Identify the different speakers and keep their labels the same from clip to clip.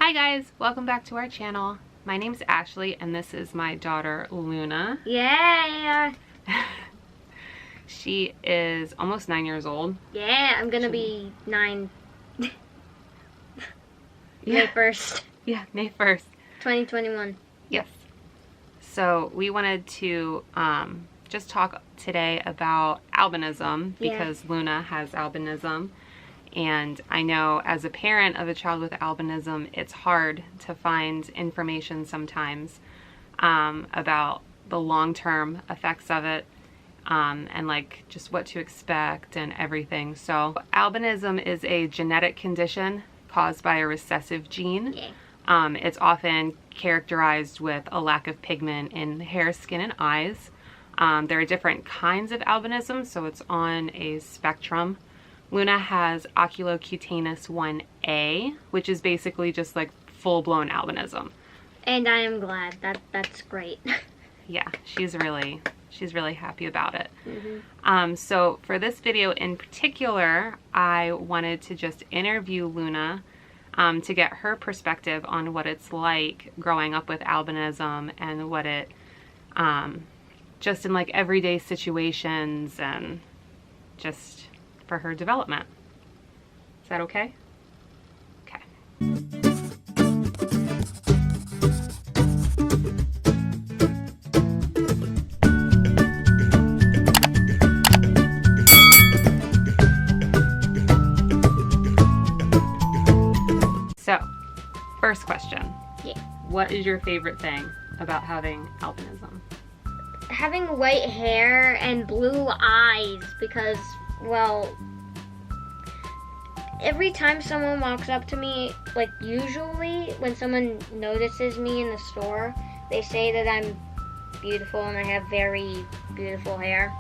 Speaker 1: Hi guys, welcome back to our channel. My name's Ashley and this is my daughter Luna.
Speaker 2: Yeah.
Speaker 1: She is almost 9 years old.
Speaker 2: Yeah, I'm gonna be 9. May 1st.
Speaker 1: Yeah, May 1st.
Speaker 2: 2021.
Speaker 1: Yes. So we wanted to just talk today about albinism because Luna has albinism. And I know as a parent of a child with albinism, it's hard to find information sometimes about the long-term effects of it and like just what to expect and everything. So albinism is a genetic condition caused by a recessive gene.
Speaker 2: Yeah.
Speaker 1: It's often characterized with a lack of pigment in hair, skin, and eyes. There are different kinds of albinism, so it's on a spectrum. Luna has oculocutaneous 1A, which is basically just like full-blown albinism.
Speaker 2: And I am glad. That's great.
Speaker 1: Yeah, she's really happy about it.
Speaker 2: Mm-hmm.
Speaker 1: So for this video in particular, I wanted to just interview Luna to get her perspective on what it's like growing up with albinism and what it, just in like everyday situations and just for her development. Is that okay? Okay. So, first question.
Speaker 2: Yeah.
Speaker 1: What is your favorite thing about having albinism?
Speaker 2: Having white hair and blue eyes because, well, every time someone walks up to me, like usually when someone notices me in the store, they say that I'm beautiful and I have very beautiful hair.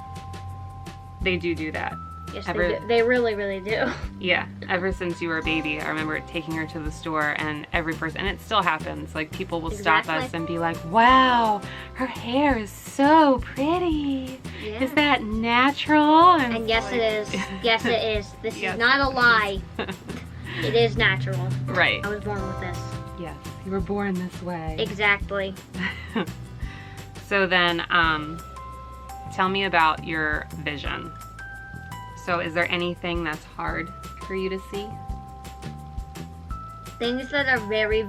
Speaker 1: They do that.
Speaker 2: Yes, they do. They really do.
Speaker 1: Yeah, ever since you were a baby, I remember taking her to the store and every person, and it still happens, like people will stop us and be like, wow, her hair is so pretty.
Speaker 2: Yeah.
Speaker 1: Is that natural?
Speaker 2: And yes, it is. Yes, it is. This is not a lie. It is natural.
Speaker 1: Right.
Speaker 2: I was born with this.
Speaker 1: Yes, you were born this way.
Speaker 2: Exactly.
Speaker 1: So then, tell me about your vision. So is there anything that's hard for you to see?
Speaker 2: Things that are very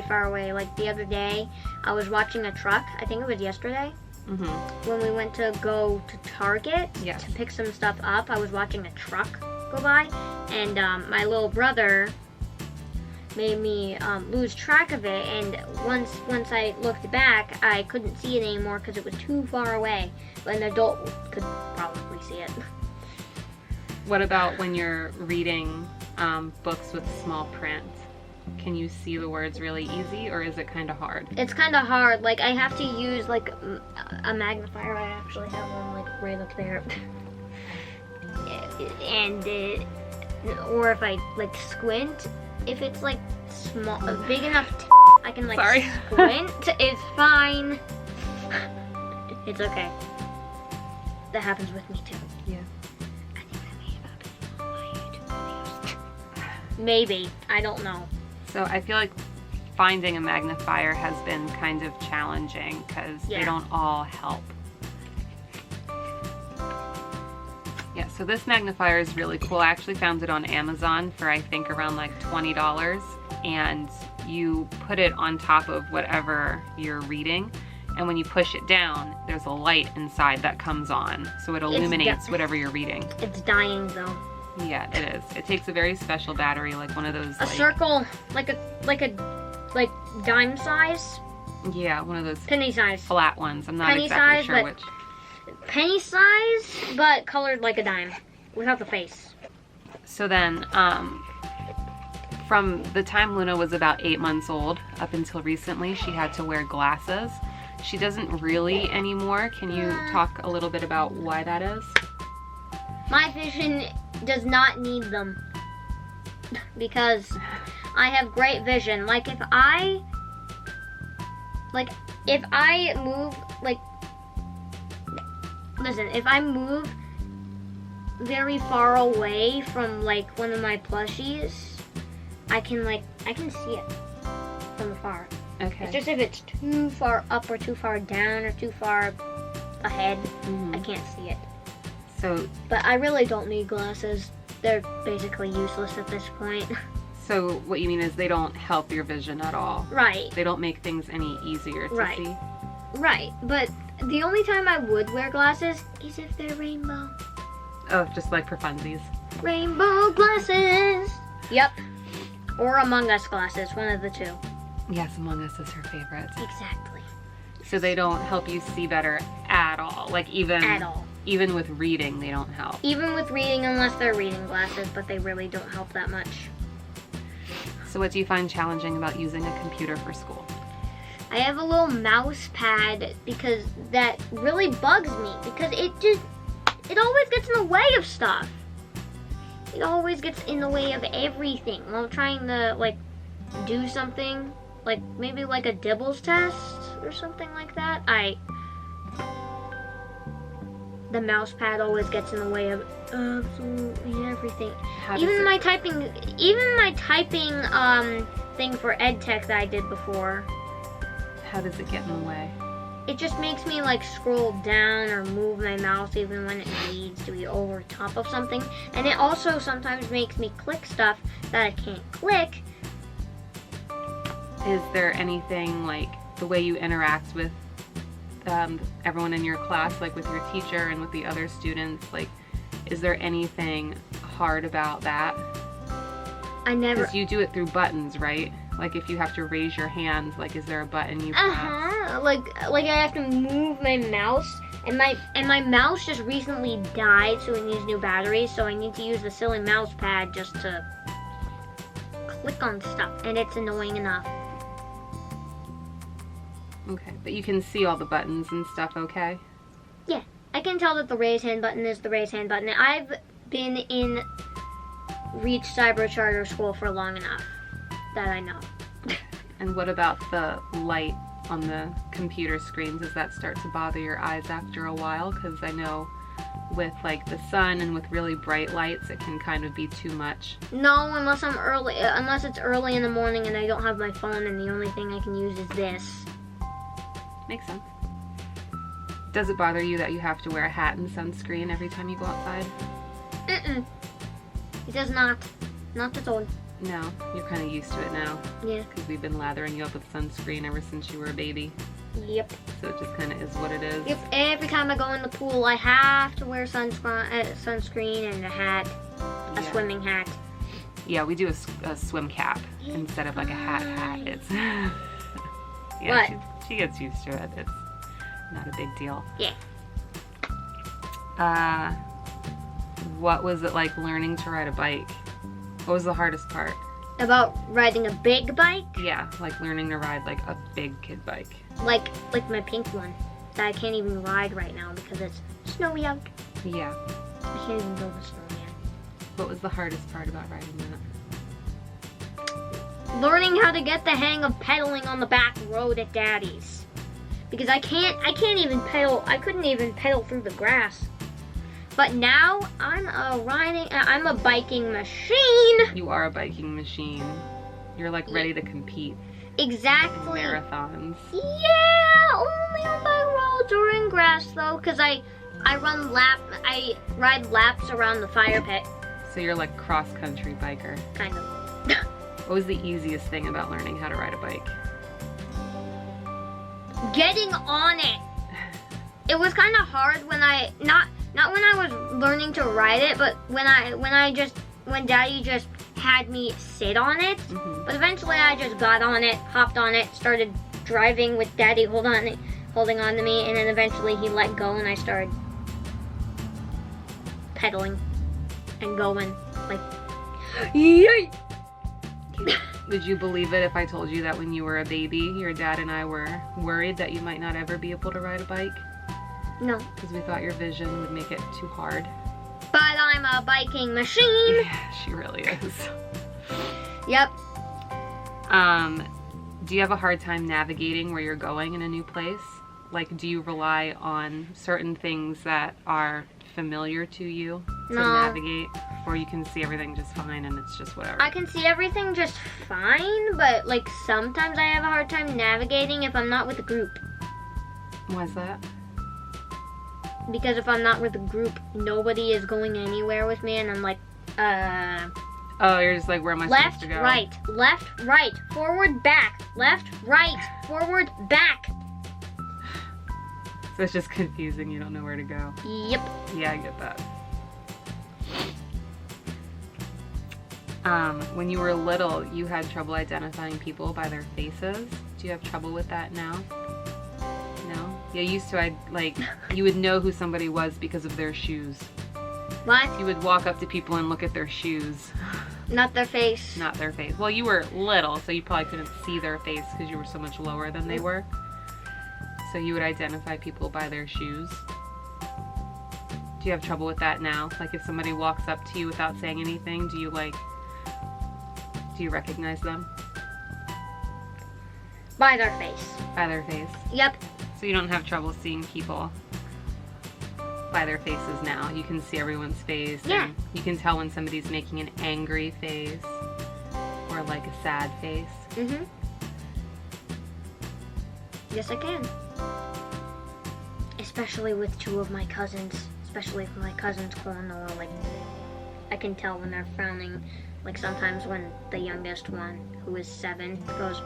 Speaker 2: far away. Like the other day, I was watching a truck. I think it was yesterday.
Speaker 1: Mm-hmm.
Speaker 2: When we went to go to Target to pick some stuff up, I was watching a truck go by. And my little brother made me lose track of it. And once I looked back, I couldn't see it anymore because it was too far away. An adult could probably see it.
Speaker 1: What about when you're reading books with small print? Can you see the words really easy, or is it kind of hard?
Speaker 2: It's kind of hard. Like, I have to use, like, a magnifier. I actually have one, like, right up there. And, or if I, like, squint, if it's, like, small, big enough, I can, like, squint. It's fine. It's okay. That happens with me too.
Speaker 1: Yeah.
Speaker 2: I think I made it up in my YouTube videos. Maybe. I don't know.
Speaker 1: So I feel like finding a magnifier has been kind of challenging because they don't all help. Yeah, so this magnifier is really cool. I actually found it on Amazon for I think around like $20, and you put it on top of whatever you're reading. And when you push it down, there's a light inside that comes on. So it illuminates whatever you're reading.
Speaker 2: It's dying though.
Speaker 1: Yeah, it is. It takes a very special battery, like one of those.
Speaker 2: A circle, like dime size.
Speaker 1: Yeah, one of those
Speaker 2: penny size.
Speaker 1: Flat ones. I'm not exactly sure which.
Speaker 2: Penny size, but colored like a dime, without the face.
Speaker 1: So then, from the time Luna was about 8 months old up until recently, she had to wear glasses. She doesn't really anymore. Can you talk a little bit about why that is?
Speaker 2: My vision does not need them because I have great vision. Like if I move, like, listen, if I move very far away from like one of my plushies, I can see it from afar.
Speaker 1: Okay.
Speaker 2: It's just if it's too far up or too far down or too far ahead, I can't see it.
Speaker 1: So.
Speaker 2: But I really don't need glasses. They're basically useless at this point.
Speaker 1: So what you mean is they don't help your vision at all.
Speaker 2: Right.
Speaker 1: They don't make things any easier to see.
Speaker 2: Right. But the only time I would wear glasses is if they're rainbow.
Speaker 1: Oh, just like for funsies.
Speaker 2: Rainbow glasses. Yep. Or Among Us glasses, one of the two.
Speaker 1: Yes, Among Us is her favorite.
Speaker 2: Exactly.
Speaker 1: So they don't help you see better at all. Like
Speaker 2: at all.
Speaker 1: Even with reading, they don't help.
Speaker 2: Even with reading, unless they're reading glasses, but they really don't help that much.
Speaker 1: So what do you find challenging about using a computer for school?
Speaker 2: I have a little mouse pad because that really bugs me because it always gets in the way of stuff. It always gets in the way of everything while trying to like do something, like maybe like a Dibbles test or something like that. The mouse pad always gets in the way of absolutely everything. Even my typing thing for EdTech that I did before.
Speaker 1: How does it get in the way?
Speaker 2: It just makes me like scroll down or move my mouse even when it needs to be over top of something. And it also sometimes makes me click stuff that I can't click.
Speaker 1: Is there anything like the way you interact with everyone in your class, like with your teacher and with the other students, like is there anything hard about that? Because you do it through buttons, right? Like if you have to raise your hand, like is there a button you press?
Speaker 2: Like I have to move my mouse, and my mouse just recently died, so it needs new batteries. So I need to use the silly mouse pad just to click on stuff, and it's annoying enough.
Speaker 1: Okay, but you can see all the buttons and stuff, okay?
Speaker 2: Yeah, I can tell that the raise hand button is the raise hand button. I've been in Reach Cyber Charter School for long enough that I know.
Speaker 1: And what about the light on the computer screen? Does that start to bother your eyes after a while? Because I know with like the sun and with really bright lights, it can kind of be too much.
Speaker 2: No, unless it's early in the morning and I don't have my phone and the only thing I can use is this.
Speaker 1: Makes sense. Does it bother you that you have to wear a hat and sunscreen every time you go outside?
Speaker 2: It does not. Not at all.
Speaker 1: No, you're kind of used to it now.
Speaker 2: Yeah.
Speaker 1: Because we've been lathering you up with sunscreen ever since you were a baby.
Speaker 2: Yep.
Speaker 1: So it just kind of is what it is.
Speaker 2: Yep. Every time I go in the pool, I have to wear sunscreen and a hat, a swimming hat.
Speaker 1: Yeah, we do a swim cap instead of like a hat. It's
Speaker 2: what?
Speaker 1: She gets used to it. It's not a big deal.
Speaker 2: Yeah.
Speaker 1: What was it like learning to ride a bike? What was the hardest part?
Speaker 2: About riding a big bike?
Speaker 1: Yeah, like learning to ride like a big kid bike.
Speaker 2: Like my pink one that I can't even ride right now because it's snowy out.
Speaker 1: Yeah.
Speaker 2: I can't even build a snowman.
Speaker 1: What was the hardest part about riding that?
Speaker 2: Learning how to get the hang of pedaling on the back road at Daddy's. Because I can't even pedal. I couldn't even pedal through the grass. But now I'm a biking machine.
Speaker 1: You are a biking machine. You're like ready to compete.
Speaker 2: Exactly.
Speaker 1: In marathons.
Speaker 2: Yeah, only on back roads or in grass though, because I ride laps around the fire pit.
Speaker 1: So you're like cross-country biker.
Speaker 2: Kind of.
Speaker 1: What was the easiest thing about learning how to ride a bike?
Speaker 2: Getting on it. It was kind of hard when not when I was learning to ride it, but when Daddy just had me sit on it. Mm-hmm. But eventually I just got on it, hopped on it, started driving with Daddy holding on to me, and then eventually he let go and I started pedaling and going like, yay!
Speaker 1: Would you believe it if I told you that when you were a baby, your dad and I were worried that you might not ever be able to ride a bike?
Speaker 2: No.
Speaker 1: Because we thought your vision would make it too hard.
Speaker 2: But I'm a biking machine.
Speaker 1: Yeah, she really is.
Speaker 2: Yep.
Speaker 1: Do you have a hard time navigating where you're going in a new place? Like, do you rely on certain things that are familiar to you? to navigate? Or you can see everything just fine and it's just whatever?
Speaker 2: I can see everything just fine, but like sometimes I have a hard time navigating if I'm not with a group.
Speaker 1: Why's that?
Speaker 2: Because if I'm not with a group, nobody is going anywhere with me, and I'm like,
Speaker 1: Oh, you're just like, where am I supposed to go?
Speaker 2: Left, right, forward, back, left, right, forward, back.
Speaker 1: So it's just confusing. You don't know where to go.
Speaker 2: Yep.
Speaker 1: Yeah, I get that. When you were little, you had trouble identifying people by their faces. Do you have trouble with that now? No? Yeah, used to, you would know who somebody was because of their shoes.
Speaker 2: What?
Speaker 1: You would walk up to people and look at their shoes.
Speaker 2: Not their face.
Speaker 1: Not their face. Well, you were little, so you probably couldn't see their face because you were so much lower than they were. So you would identify people by their shoes. Do you have trouble with that now? Like if somebody walks up to you without saying anything, do you recognize them?
Speaker 2: By their face.
Speaker 1: By their face.
Speaker 2: Yep.
Speaker 1: So you don't have trouble seeing people by their faces now. You can see everyone's face.
Speaker 2: Yeah.
Speaker 1: And you can tell when somebody's making an angry face or like a sad face.
Speaker 2: Mm-hmm. Yes, I can. Especially with two of my cousins. Especially if my cousin's Cornell, like, I can tell when they're frowning. Like sometimes when the youngest one, who is 7, goes,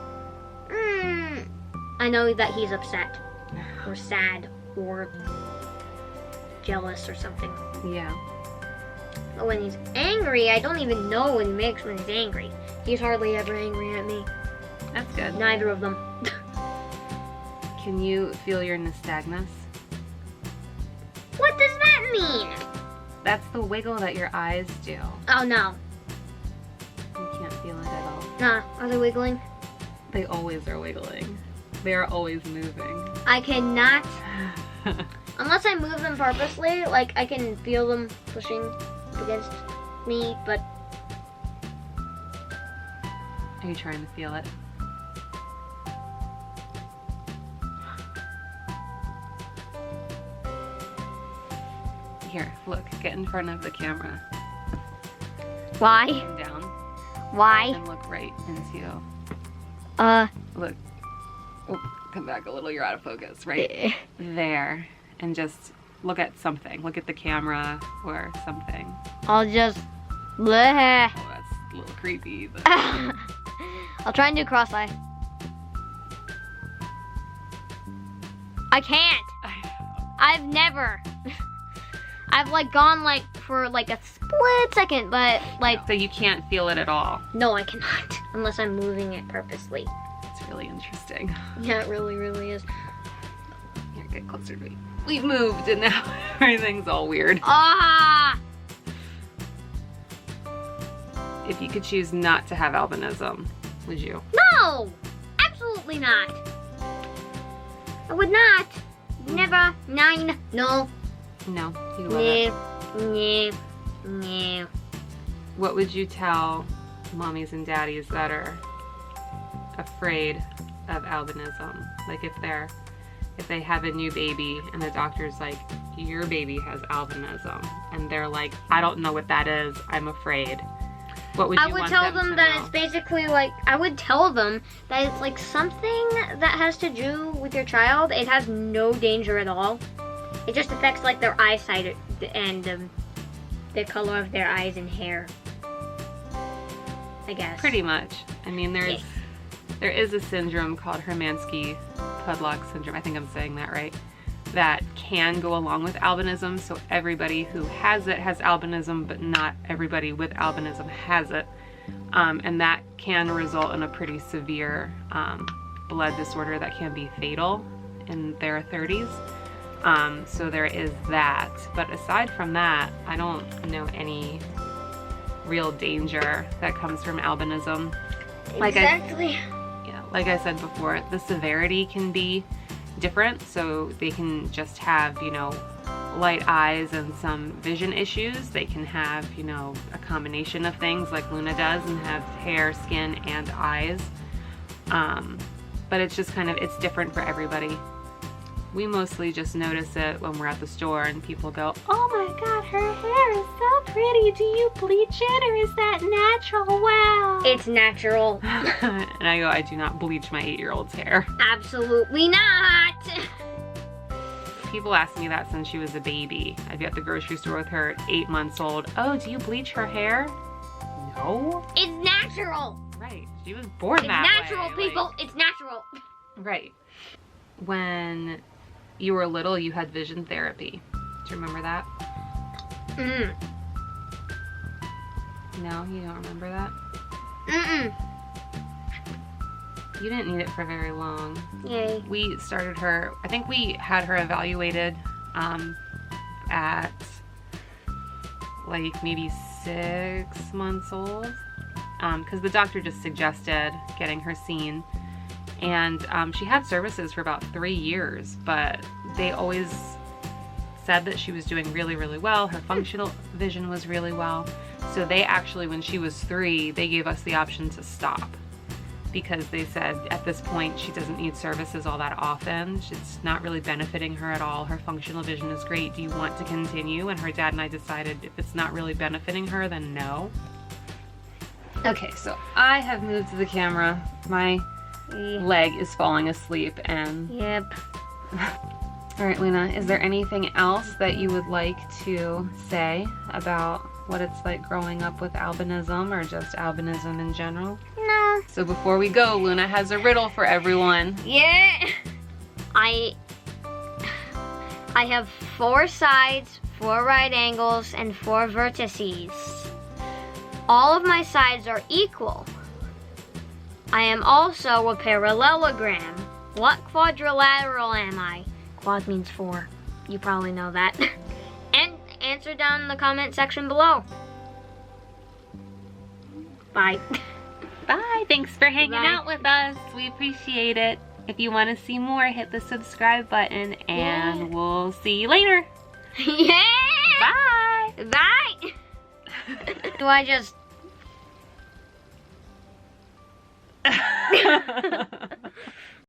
Speaker 2: I know that he's upset or sad or jealous or something.
Speaker 1: Yeah.
Speaker 2: But when he's angry, I don't even know what he makes when he's angry. He's hardly ever angry at me.
Speaker 1: That's good.
Speaker 2: Neither of them.
Speaker 1: Can you feel your nystagmus?
Speaker 2: What does that mean?
Speaker 1: That's the wiggle that your eyes do.
Speaker 2: Oh no.
Speaker 1: You can't feel it at all.
Speaker 2: Nah, are they wiggling?
Speaker 1: They always are wiggling. They are always moving.
Speaker 2: I cannot, unless I move them purposely, like I can feel them pushing against me, but...
Speaker 1: Are you trying to feel it? Here, look, get in front of the camera.
Speaker 2: Why?
Speaker 1: Come down
Speaker 2: Why?
Speaker 1: and look right into... Look. Oh, come back a little, you're out of focus. Right there. And just look at something. Look at the camera or something.
Speaker 2: I'll just... Bleh.
Speaker 1: Oh, that's a little creepy. But...
Speaker 2: I'll try and do cross-eye. I can't. I've never. I've like gone like for like a split second, but like.
Speaker 1: So you can't feel it at all?
Speaker 2: No, I cannot. Unless I'm moving it purposely.
Speaker 1: It's really interesting.
Speaker 2: Yeah, it really, really is.
Speaker 1: Here, get closer to me. We've moved and now everything's all weird.
Speaker 2: Ah!
Speaker 1: If you could choose not to have albinism, would you?
Speaker 2: No! Absolutely not. I would not. Never. Nine. No.
Speaker 1: No, you love it.
Speaker 2: No. No.
Speaker 1: What would you tell mommies and daddies that are afraid of albinism? Like if they have a new baby and the doctor's like, your baby has albinism, and they're like, I don't know what that is, I'm afraid. What would you want them to know?
Speaker 2: I would tell them that it's basically like, I would tell them that it's like something that has to do with your child. It has no danger at all. It just affects like their eyesight and the color of their eyes and hair, I guess.
Speaker 1: Pretty much. I mean, there is a syndrome called Hermansky-Pudlak syndrome, I think I'm saying that right, that can go along with albinism. So everybody who has it has albinism, but not everybody with albinism has it. And that can result in a pretty severe blood disorder that can be fatal in their 30s. So there is that. But aside from that, I don't know any real danger that comes from albinism.
Speaker 2: Exactly.
Speaker 1: Like I said before, the severity can be different. So they can just have, light eyes and some vision issues. They can have, a combination of things like Luna does and have hair, skin, and eyes. But it's just it's different for everybody. We mostly just notice it when we're at the store and people go, oh my god, her hair is so pretty. Do you bleach it or is that natural? Wow.
Speaker 2: It's natural.
Speaker 1: And I go, I do not bleach my 8-year-old's hair.
Speaker 2: Absolutely not.
Speaker 1: People ask me that since she was a baby. I'd be at the grocery store with her at 8 months old. Oh, do you bleach her hair? No.
Speaker 2: It's natural.
Speaker 1: Right. She was born that way.
Speaker 2: It's natural, people. It's natural.
Speaker 1: Right. When you were little, you had vision therapy. Do you remember that? No, you don't remember that? You didn't need it for very long.
Speaker 2: Yay.
Speaker 1: We started her, I think we had her evaluated at like maybe 6 months old, because the doctor just suggested getting her seen. And she had services for about 3 years, but they always said that she was doing really, really well. Her functional vision was really well. So they actually, when she was 3, they gave us the option to stop, because they said at this point she doesn't need services all that often. It's not really benefiting her at all. Her functional vision is great. Do you want to continue? And her dad and I decided if it's not really benefiting her, then no. Okay, so I have moved the camera. My leg is falling asleep and...
Speaker 2: Yep.
Speaker 1: All right, Luna, is there anything else that you would like to say about what it's like growing up with albinism or just albinism in general?
Speaker 2: No.
Speaker 1: So before we go, Luna has a riddle for everyone.
Speaker 2: Yeah. I have 4 sides, 4 right angles, and 4 vertices. All of my sides are equal. I am also a parallelogram. What quadrilateral am I? Quad means 4. You probably know that. And answer down in the comment section below. Bye.
Speaker 1: Bye. Thanks for hanging
Speaker 2: Bye.
Speaker 1: out with us. We appreciate it. If you want to see more, hit the subscribe button and we'll see you later.
Speaker 2: Yeah.
Speaker 1: Bye.
Speaker 2: Bye. Do I just...